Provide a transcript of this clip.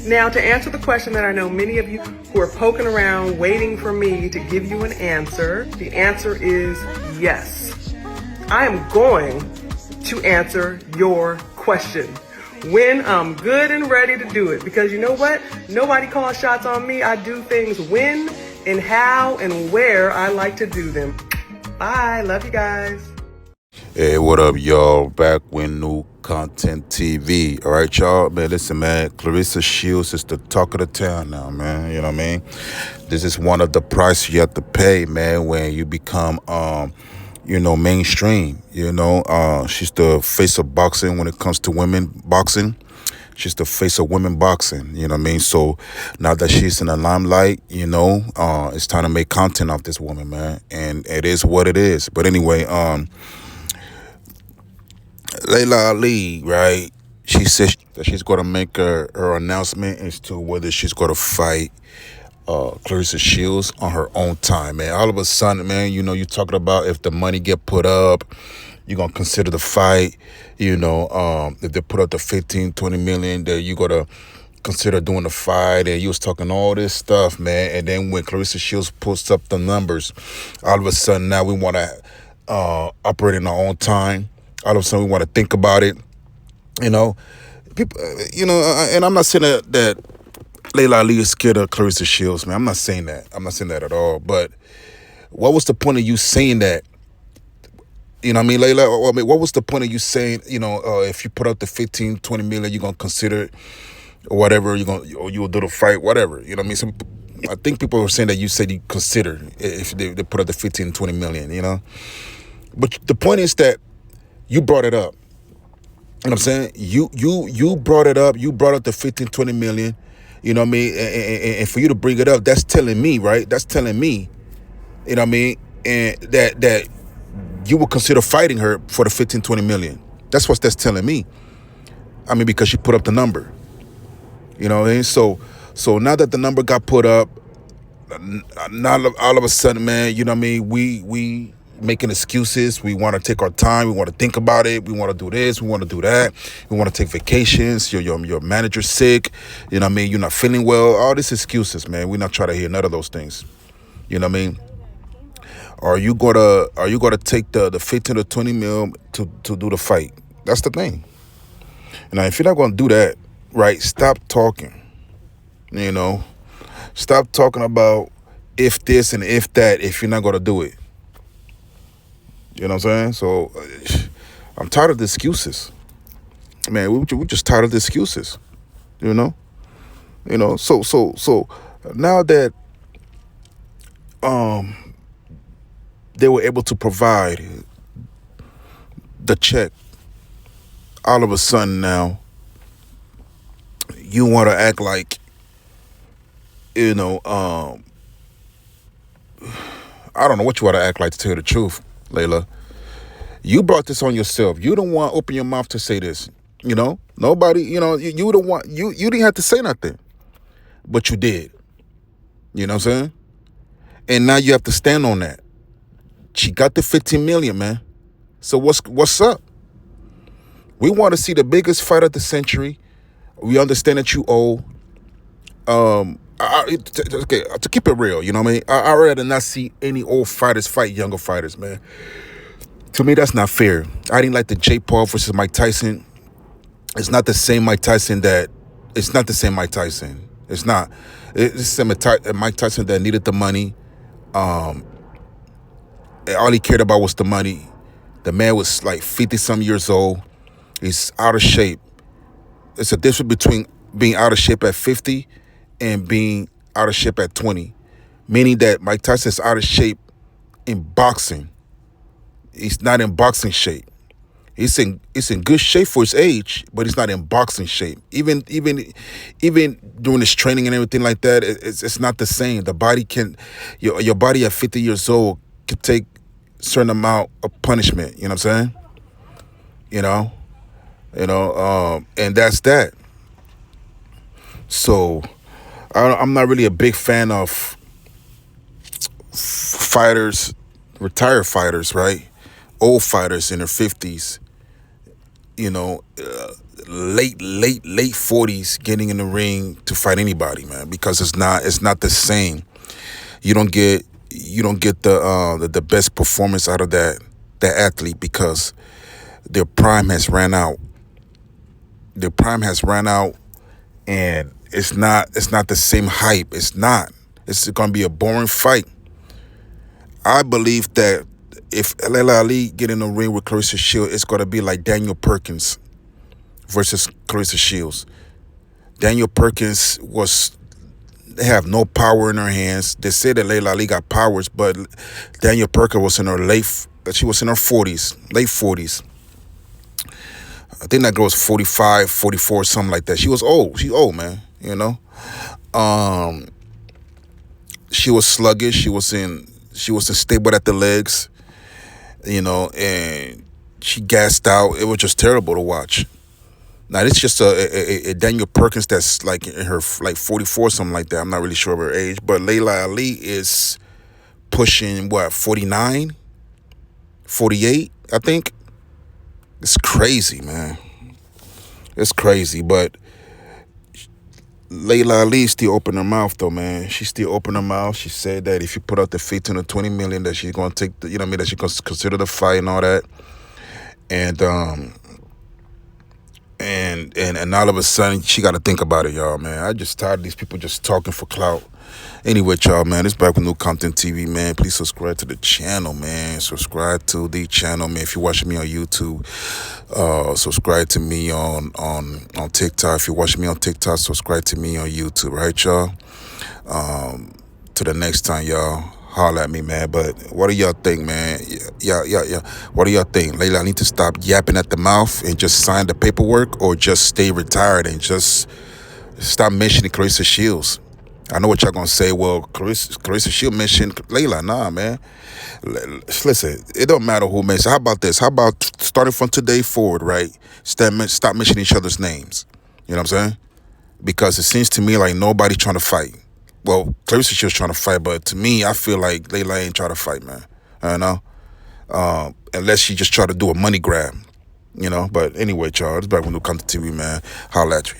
Now, to answer the question that I know many of you who are poking around waiting for me to give you an answer, the answer is yes. I am going to answer your question when I'm good and ready to do it. Because you know what? Nobody calls shots on me. I do things when and how and where I like to do them. Bye. Love you guys. Hey, what up, y'all? Back with new content TV. All right, y'all. Man, listen, man. Claressa Shields is the talk of the town now, man. You know what I mean? This is one of the prices you have to pay, man, when you become, mainstream. She's the face of boxing when it comes to women boxing. She's the face of women boxing, you know what I mean? So now that she's in the limelight, it's time to make content off this woman, man. And it is what it is. But anyway, Laila Ali, right? She says that she's going to make her announcement as to whether she's going to fight Claressa Shields on her own time, man. All of a sudden, man, you're talking about if the money get put up, you're going to consider the fight. If they put up the 15, 20 million, that you're going to consider doing the fight. And you was talking all this stuff, man. And then when Claressa Shields puts up the numbers, all of a sudden now we want to operate in our own time. All of a sudden we want to think about it. People, and I'm not saying that Laila Ali is scared of Claressa Shields, man. I'm not saying that. I'm not saying that at all. But what was the point of you saying that? You know what I mean, Laila? I mean, what was the point of you saying, if you put out the 15, 20 million, you're going to consider it or whatever, you'll do the fight, whatever. You know what I mean? I think people were saying that you said you consider if they put out the 15, 20 million, But the point is that you brought it up. You know what I'm saying? You brought it up. You brought up the 15, 20 million. You know what I mean? And for you to bring it up, that's telling me, right? That's telling me, you know what I mean? And that you would consider fighting her for the 15, 20 million. That's what that's telling me. I mean, because she put up the number. You know what I mean? So now that the number got put up, now all of a sudden, man, you know what I mean? We making excuses. We want to take our time. We want to think about it. We want to do this. We want to do that. We want to take vacations. Your manager's sick. You know what I mean? You're not feeling well. All these excuses, man. We're not trying to hear none of those things. You know what I mean? Are you gonna take the 15 to 20 mil to do the fight? That's the thing. Now, if you're not gonna do that, right? Stop talking. Stop talking about if this and if that. If you're not gonna do it. You know what I'm saying? So I'm tired of the excuses. Man, we're just tired of the excuses. So now that they were able to provide the check, all of a sudden now you want to act like, I don't know what you want to act like, to tell you the truth, Laila. You brought this on yourself. You don't want to open your mouth to say this. Nobody, you don't want, you didn't have to say nothing, but you did. You know what I'm saying? And now you have to stand on that. She got the 15 million, man. So what's up? We want to see the biggest fight of the century. We understand that you owe. Okay, to keep it real, you know what I mean? I'd rather not see any old fighters fight younger fighters, man. To me, that's not fair. I didn't like the Jake Paul versus Mike Tyson. It's not the same Mike Tyson It's not. It's the Mike Tyson that needed the money. All he cared about was the money. The man was like 50-some years old. He's out of shape. It's a difference between being out of shape at 50 and being out of shape at 20. Meaning that Mike Tyson's out of shape in boxing. He's not in boxing shape. He's in good shape for his age, but he's not in boxing shape. Even during his training and everything like that, it's not the same. The body can, your body at 50 years old can take a certain amount of punishment. You know what I'm saying? And that's that. So I'm not really a big fan of fighters, retired fighters, right? Old fighters in their 50s, late 40s getting in the ring to fight anybody, man, because it's not the same. You don't get the best performance out of that athlete because their prime has ran out. Their prime has ran out, and it's not the same hype. It's not. It's going to be a boring fight. I believe that if Laila Ali get in the ring with Claressa Shields, it's going to be like Daniel Perkins versus Claressa Shields. Daniel Perkins they have no power in her hands. They say that Laila Ali got powers, but Daniel Perkins was in her she was in her 40s, late 40s. I think that girl was 45, 44, something like that. She was old. She's old, man, you know. She was sluggish. She was unstable at the legs, you know, and she gassed out. It was just terrible to watch. Now, this is just a Daniel Perkins that's like in her like 44, something like that. I'm not really sure of her age, but Laila Ali is pushing, what, 49, 48, I think. It's crazy, man. It's crazy, but Laila Ali still opened her mouth, though, man. She still opened her mouth. She said that if you put out the 15 or 20 million, that she's going to take, the, you know what I mean, that she's going to consider the fight and all that. And all of a sudden, she got to think about it, y'all, man. I just tired of these people just talking for clout. Anyway, y'all, man, it's back with new content TV, man. Please subscribe to the channel, man. Subscribe to the channel, man. If you're watching me on YouTube, subscribe to me on TikTok. If you're watching me on TikTok, subscribe to me on YouTube, right, y'all? To the next time, y'all. Holler at me, man. But what do y'all think, man? Yeah. What do y'all think? Laila, I need to stop yapping at the mouth and just sign the paperwork, or just stay retired and just stop mentioning Claressa Shields? I know what y'all gonna say. Well, Claressa Shields mentioned Laila. Nah, man. Listen, it don't matter who mentions. How about this? How about starting from today forward, right? Stop mentioning each other's names. You know what I'm saying? Because it seems to me like nobody's trying to fight. Well, Claressa Shields trying to fight, but to me, I feel like Laila ain't trying to fight, man. You know? Unless she just try to do a money grab. You know? But anyway, y'all, it's back with new content TV, man. Holla at you.